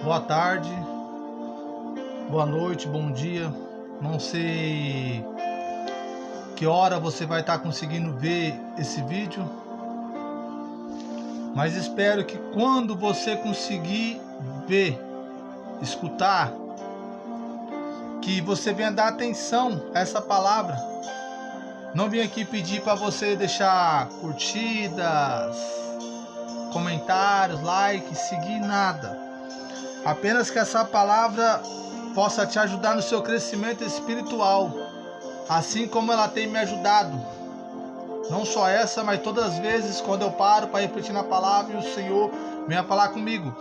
Boa tarde, boa noite, bom dia. Não sei que hora você vai estar conseguindo ver esse vídeo, mas espero que quando você conseguir ver, escutar, que você venha dar atenção a essa palavra. Não vim aqui pedir para você deixar curtidas, comentários, likes, seguir nada. Apenas que essa palavra possa te ajudar no seu crescimento espiritual, assim como ela tem me ajudado. Não só essa, mas todas as vezes quando eu paro para refletir na palavra e o Senhor venha falar comigo.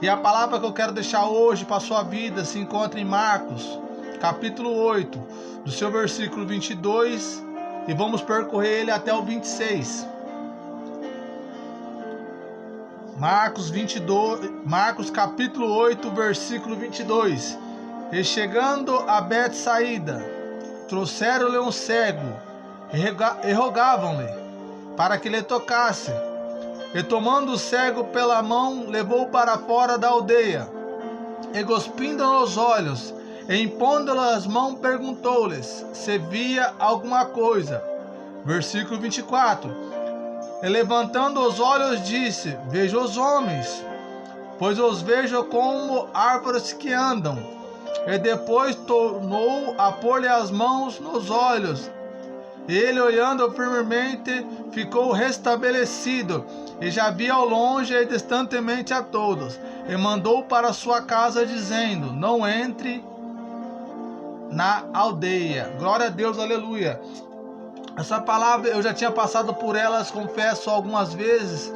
E a palavra que eu quero deixar hoje para a sua vida se encontra em Marcos, capítulo 8, do seu versículo 22, e vamos percorrer ele até o 26. Marcos capítulo 8, versículo 22. E chegando a Betsaída, trouxeram-lhe um cego e rogavam-lhe para que lhe tocasse. E tomando o cego pela mão, levou-o para fora da aldeia, e cuspindo nos olhos, e impondo-lhe as mãos, perguntou-lhes se via alguma coisa. Versículo 24. E levantando os olhos, disse: Vejo os homens, pois os vejo como árvores que andam. E depois tornou a pôr-lhe as mãos nos olhos. E ele, olhando firmemente, ficou restabelecido, e já via ao longe e distantemente a todos. E mandou para sua casa, dizendo: Não entre na aldeia. Glória a Deus, aleluia. Essa palavra eu já tinha passado por elas, confesso, algumas vezes.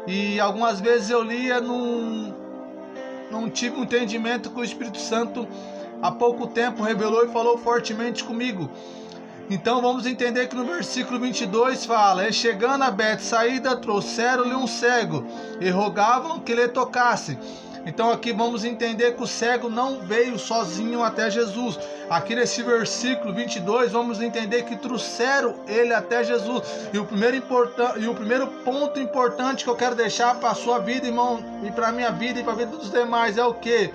E algumas vezes eu lia, não tive um entendimento que o Espírito Santo há pouco tempo revelou e falou fortemente comigo. Então vamos entender que no versículo 22 fala: E chegando a Betsaída, trouxeram-lhe um cego e rogavam que lhe tocasse. Então aqui vamos entender que o cego não veio sozinho até Jesus. Aqui nesse versículo 22 vamos entender que trouxeram ele até Jesus. E o primeiro ponto importante que eu quero deixar para a sua vida, irmão, e para a minha vida e para a vida dos demais é o quê?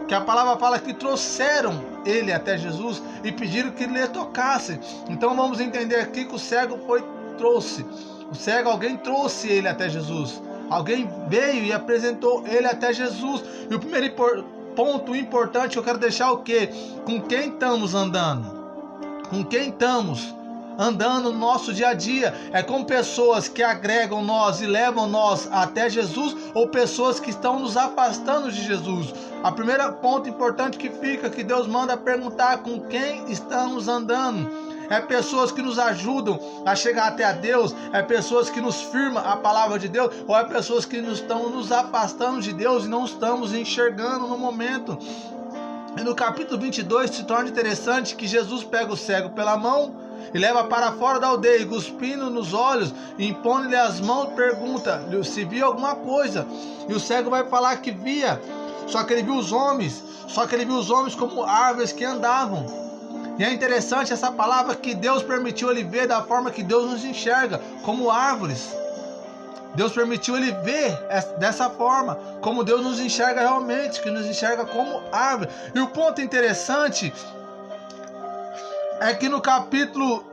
Que a palavra fala que trouxeram ele até Jesus e pediram que ele lhe tocasse. Então vamos entender aqui que o cego trouxe. O cego, alguém trouxe ele até Jesus. Alguém veio e apresentou ele até Jesus. E o primeiro ponto importante que eu quero deixar é o quê? Com quem estamos andando? Com quem estamos andando no nosso dia a dia? É com pessoas que agregam nós e levam nós até Jesus, ou pessoas que estão nos afastando de Jesus? A primeira ponto importante que fica, que Deus manda perguntar: com quem estamos andando? É pessoas que nos ajudam a chegar até a Deus? É pessoas que nos firmam a palavra de Deus? Ou é pessoas que estão nos afastando de Deus e não estamos enxergando no momento? E no capítulo 22 se torna interessante que Jesus pega o cego pela mão e leva para fora da aldeia, cuspindo nos olhos, impõe-lhe as mãos, pergunta se via alguma coisa. E o cego vai falar que via, só que ele viu os homens como árvores que andavam. E é interessante essa palavra, que Deus permitiu ele ver da forma que Deus nos enxerga, como árvores. Deus permitiu ele ver dessa forma, como Deus nos enxerga realmente, que nos enxerga como árvore. E o ponto interessante é que no capítulo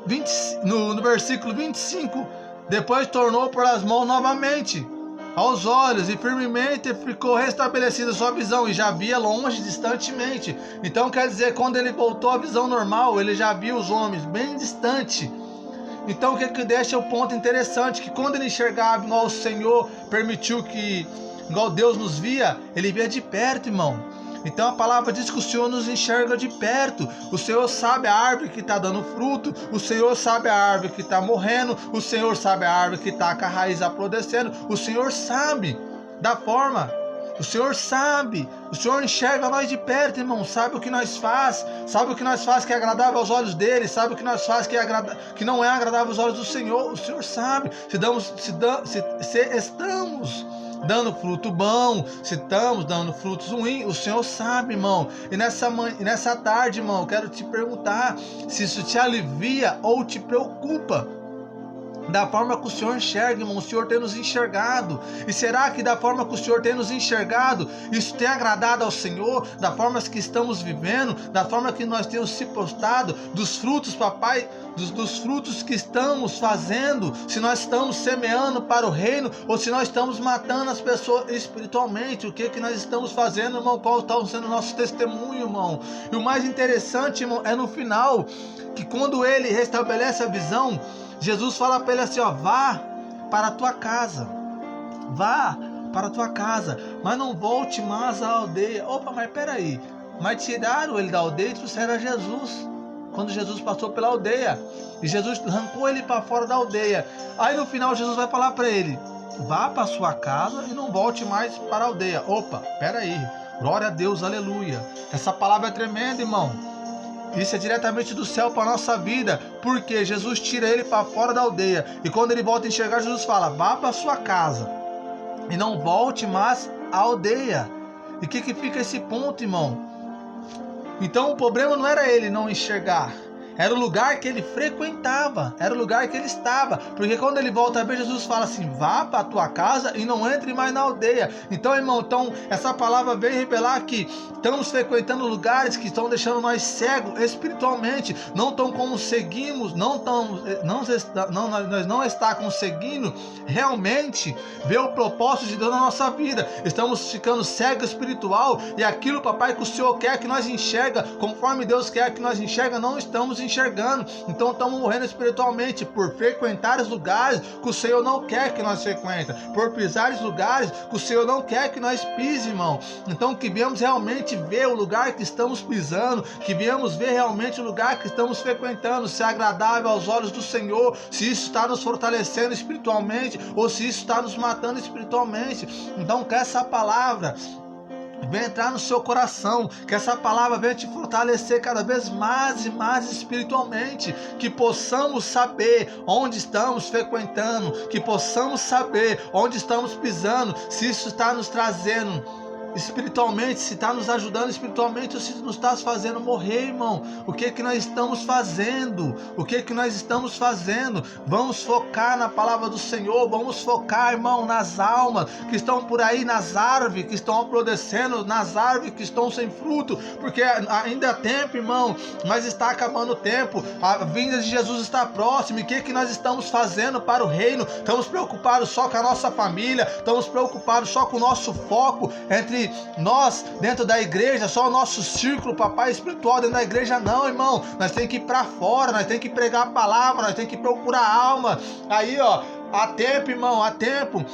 20, no versículo 25, depois tornou por as mãos novamente aos olhos, e firmemente ficou restabelecida sua visão, e já via longe, distantemente. Então quer dizer, quando ele voltou à visão normal, ele já via os homens bem distante. Então o que deixa o ponto interessante, que quando ele enxergava igual o Senhor permitiu que, igual Deus nos via, ele via de perto, irmão. Então a palavra diz que o Senhor nos enxerga de perto. O Senhor sabe a árvore que está dando fruto, o Senhor sabe a árvore que está morrendo, o Senhor sabe a árvore que está com a raiz apodrecendo. O Senhor sabe da forma, o Senhor sabe, o Senhor enxerga nós de perto, irmão. Sabe o que nós faz, sabe o que nós faz que é agradável aos olhos dele, sabe o que nós faz que não é agradável aos olhos do Senhor. O Senhor sabe se estamos dando fruto bom, se estamos dando frutos ruins, o Senhor sabe, irmão. E nessa tarde, irmão, eu quero te perguntar se isso te alivia ou te preocupa. da forma que o Senhor enxerga, irmão. O Senhor tem nos enxergado. E será que da forma que o Senhor tem nos enxergado, isso tem agradado ao Senhor? Da forma que estamos vivendo, da forma que nós temos se postado, dos frutos, papai, dos frutos que estamos fazendo, se nós estamos semeando para o reino, ou se nós estamos matando as pessoas espiritualmente. O que nós estamos fazendo, irmão? Qual está sendo o nosso testemunho, irmão? E o mais interessante, irmão, é no final, que quando ele restabelece a visão, Jesus fala para ele assim, ó, vá para a tua casa, vá para a tua casa, mas não volte mais à aldeia. Opa, mas peraí, mas tiraram ele da aldeia e trouxeram a Jesus, quando Jesus passou pela aldeia, e Jesus arrancou ele para fora da aldeia. Aí no final Jesus vai falar para ele, vá para a sua casa e não volte mais para a aldeia. Opa, peraí, glória a Deus, aleluia. Essa palavra é tremenda, irmão. Isso é diretamente do céu para a nossa vida, porque Jesus tira ele para fora da aldeia, e quando ele volta a enxergar, Jesus fala, vá para a sua casa e não volte mais à aldeia. E o que fica esse ponto, irmão? Então o problema não era ele não enxergar, era o lugar que ele frequentava, era o lugar que ele estava, porque quando ele volta a ver, Jesus fala assim, vá para a tua casa e não entre mais na aldeia. Então, irmão, essa palavra veio revelar que estamos frequentando lugares que estão deixando nós cegos espiritualmente, não estão conseguimos, nós não está conseguindo realmente ver o propósito de Deus na nossa vida. Estamos ficando cegos espiritual, e aquilo, papai, que o Senhor quer que nós enxerga, conforme Deus quer que nós enxerga, não estamos enxergando. Então estamos morrendo espiritualmente por frequentar os lugares que o Senhor não quer que nós frequentemos, por pisar os lugares que o Senhor não quer que nós pise, irmão. Então que viemos realmente ver o lugar que estamos pisando, que viemos ver realmente o lugar que estamos frequentando, se é agradável aos olhos do Senhor, se isso está nos fortalecendo espiritualmente ou se isso está nos matando espiritualmente. Então que essa palavra venha entrar no seu coração, que essa palavra venha te fortalecer cada vez mais e mais espiritualmente, que possamos saber onde estamos frequentando, que possamos saber onde estamos pisando, se isso está nos trazendo espiritualmente, se está nos ajudando espiritualmente ou se nos está fazendo morrer, irmão. O que nós estamos fazendo? O que nós estamos fazendo? Vamos focar na palavra do Senhor, vamos focar, irmão, nas almas que estão por aí, nas árvores que estão apodrecendo, nas árvores que estão sem fruto, porque ainda há tempo, irmão, mas está acabando o tempo, a vinda de Jesus está próxima. E o que nós estamos fazendo para o reino? Estamos preocupados só com a nossa família, estamos preocupados só com o nosso foco entre nós dentro da igreja, só o nosso círculo, papai, espiritual dentro da igreja. Não, irmão, nós temos que ir para fora, nós temos que pregar a palavra, nós temos que procurar alma. Aí, ó, há tempo, irmão, há tempo.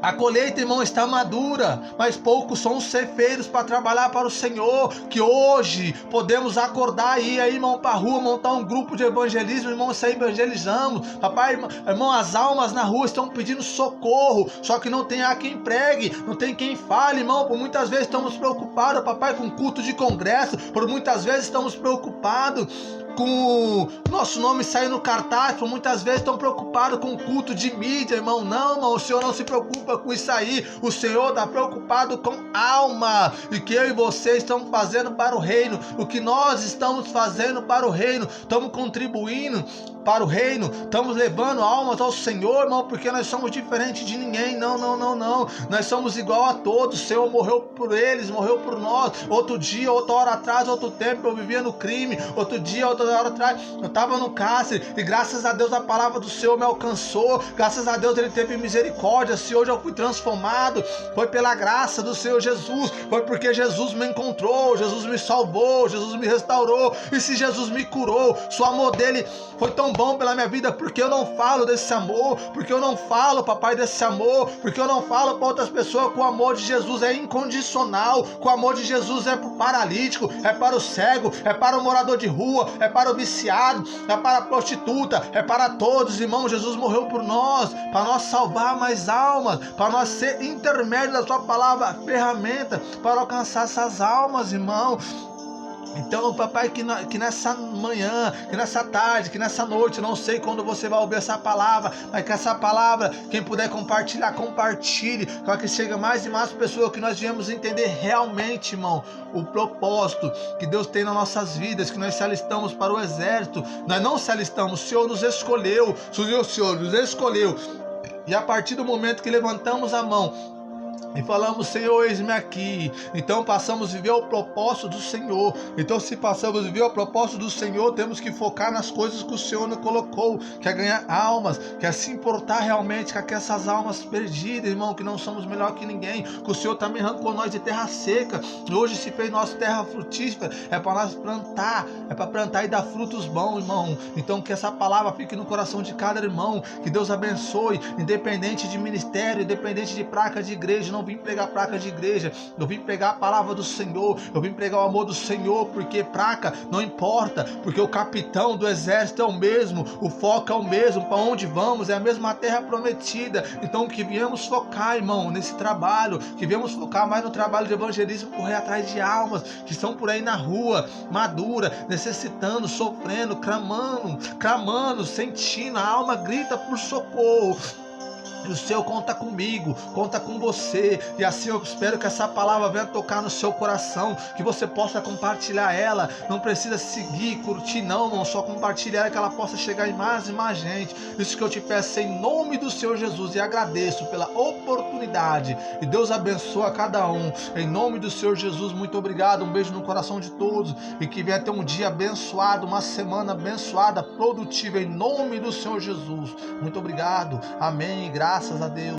A colheita, irmão, está madura, mas poucos são os ceifeiros para trabalhar para o Senhor. Que hoje podemos acordar aí, irmão, para a rua, montar um grupo de evangelismo, irmão, sair evangelizamos. Papai, irmão, as almas na rua estão pedindo socorro, só que não tem quem pregue, não tem quem fale, irmão. Por muitas vezes estamos preocupados, papai, com culto de congresso, por muitas vezes estamos preocupados com nosso nome sair no cartaz, por muitas vezes estão preocupados com o culto de mídia, irmão. Não, irmão, o Senhor não se preocupa com isso aí. O Senhor está preocupado com alma, e que eu e você estamos fazendo para o reino, o que nós estamos fazendo para o reino, estamos contribuindo para o reino, estamos levando almas ao Senhor, irmão, porque nós somos diferentes de ninguém. Não, nós somos igual a todos. O Senhor morreu por eles, morreu por nós. Outro dia, outra hora atrás, outro tempo eu vivia no crime, outro dia, outra hora atrás eu estava no cárcere, e graças a Deus a palavra do Senhor me alcançou, graças a Deus Ele teve misericórdia. Se hoje eu fui transformado, foi pela graça do Senhor Jesus, foi porque Jesus me encontrou, Jesus me salvou, Jesus me restaurou. E se Jesus me curou, se o amor dele foi tão bom pela minha vida, porque eu não falo desse amor, porque eu não falo, papai, desse amor, porque eu não falo para outras pessoas que o amor de Jesus é incondicional, que o amor de Jesus é para o paralítico, é para o cego, é para o morador de rua, é para o viciado, é para a prostituta, é para todos, irmão. Jesus morreu por nós, para nós salvar mais almas, para nós ser intermédio da sua palavra, ferramenta para alcançar essas almas, irmão. Então, papai, que nessa manhã, que nessa tarde, que nessa noite, não sei quando você vai ouvir essa palavra, mas que essa palavra, quem puder compartilhar, compartilhe, para que chegue mais e mais pessoas, que nós viemos entender realmente, irmão, o propósito que Deus tem nas nossas vidas, que nós se alistamos para o exército. Nós não se alistamos, o Senhor nos escolheu, o Senhor nos escolheu, e a partir do momento que levantamos a mão e falamos, Senhor, eis-me aqui, então passamos a viver o propósito do Senhor. Então, se passamos a viver o propósito do Senhor, temos que focar nas coisas que o Senhor nos colocou, que é ganhar almas, que é se importar realmente com essas almas perdidas, irmão, que não somos melhor que ninguém, que o Senhor também arrancou nós de terra seca, hoje se fez nossa terra frutífera, é para nós plantar, é para plantar e dar frutos bons, irmão. Então, que essa palavra fique no coração de cada irmão, que Deus abençoe, independente de ministério, independente de placa de igreja. Não vim pregar placa de igreja, eu vim pregar a palavra do Senhor, eu vim pregar o amor do Senhor, porque placa não importa, porque o capitão do exército é o mesmo, o foco é o mesmo, para onde vamos é a mesma terra prometida. Então, que viemos focar, irmão, nesse trabalho, que viemos focar mais no trabalho de evangelismo, correr atrás de almas que estão por aí na rua, madura, necessitando, sofrendo, clamando, sentindo, a alma grita por socorro. E o Senhor conta comigo, conta com você, e assim eu espero que essa palavra venha tocar no seu coração, que você possa compartilhar ela. Não precisa seguir, curtir não, irmão, só compartilhar ela, que ela possa chegar em mais e mais gente. Isso que eu te peço em nome do Senhor Jesus, e agradeço pela oportunidade, e Deus abençoe a cada um, em nome do Senhor Jesus. Muito obrigado, um beijo no coração de todos, e que venha ter um dia abençoado, uma semana abençoada, produtiva, em nome do Senhor Jesus. Muito obrigado, amém, graças a Deus.